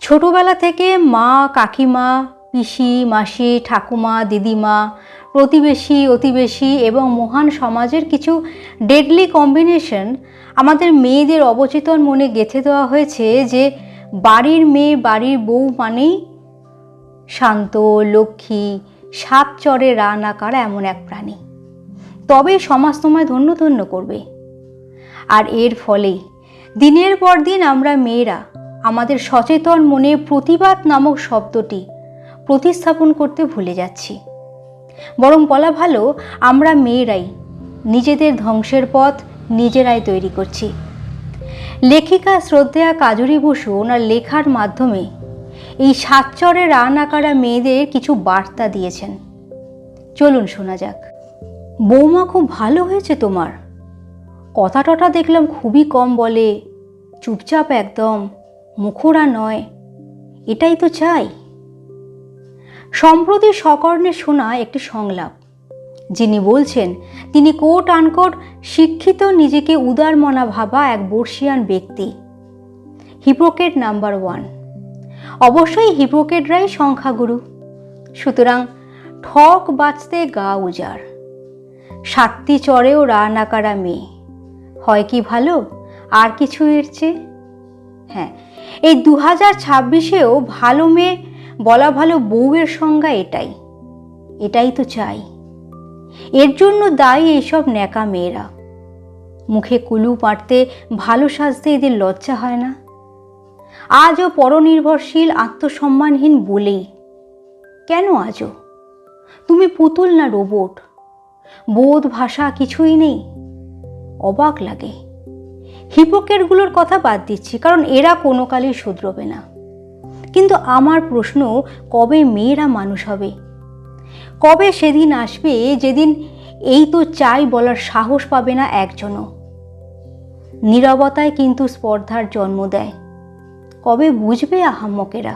ছোটবেলা থেকে মা, কাকিমা, পিসি, মাসি, ঠাকুমা, দিদিমা, প্রতিবেশী, অতিবেশী এবং মহান সমাজের কিছু ডেডলি কম্বিনেশন আমাদের মেয়েদের অবচেতন মনে গেঁথে দেওয়া হয়েছে যে বাড়ির মেয়ে, বাড়ির বউ মানেই শান্ত, লক্ষ্মী, সাত চরে রা না কারা এমন এক প্রাণী। তবেই সমাজ তোমায় ধন্য ধন্য করবে। আর এর ফলে দিনের পর দিন আমরা মেয়েরা আমাদের সচেতন মনে প্রতিবাদ নামক শব্দটি প্রতিস্থাপন করতে ভুলে যাচ্ছি। বরং বলা ভালো, আমরা মেয়েরাই নিজেদের ধ্বংসের পথ নিজেরাই তৈরি করছি। লেখিকা শ্রদ্ধেয়া কাজরি বসু ওনার লেখার মাধ্যমে এই সাতচরে রা নাকারা মেয়েদের কিছু বার্তা দিয়েছেন। চলুন শোনা যাক। বৌমা, খুব ভালো হয়েছে তোমার। কথা টটা দেখলাম খুবই কম বলে, চুপচাপ একদম, মুখোরা নয়। এটাই তো চাই। সম্প্রতি সকর্ণে শোনা একটি সংলাপ, যিনি বলছেন তিনি কোট আনকোট শিক্ষিত, নিজেকে উদার মনা ভাবা এক বর্ষিয়ান ব্যক্তি, হিপোক্রেট নাম্বার 1। অবশ্যই হিপোক্রেটরাই সংখ্যাগুরু। সুতরাং ঠক বাঁচতে গা উজাড়, সাতটি চরেও রা নাকারা মেয়ে, হয় কি ভালো আর কিছু এর চেয়ে? হ্যাঁ, এই 2026-এও ভালো মেয়ে বলা ভালো বউয়ের সংজ্ঞা এটাই তো চাই। এর জন্য দায়ী এইসব ন্যাকা মেয়েরা। মুখে কুলু পাড়তে, ভালো সাজতে এদের লজ্জা হয় না? আজও পরনির্ভরশীল, আত্মসম্মানহীন বলেই। কেন আজও? তুমি পুতুল না রোবট? বোধ, ভাষা কিছুই নেই? অবাক লাগে। হিপোক্রেটগুলোর কথা বাদ দিচ্ছি, কারণ এরা কোনো কালেই শুধরবে না। কিন্তু আমার প্রশ্ন, কবে মেয়েরা মানুষ হবে? কবে সেদিন আসবে যেদিন এই তো চাই বলার সাহস পাবে না একজনও? নীরবতায় কিন্তু স্পর্ধার জন্ম দেয়। কবে বুঝবে আহাম্মকেরা?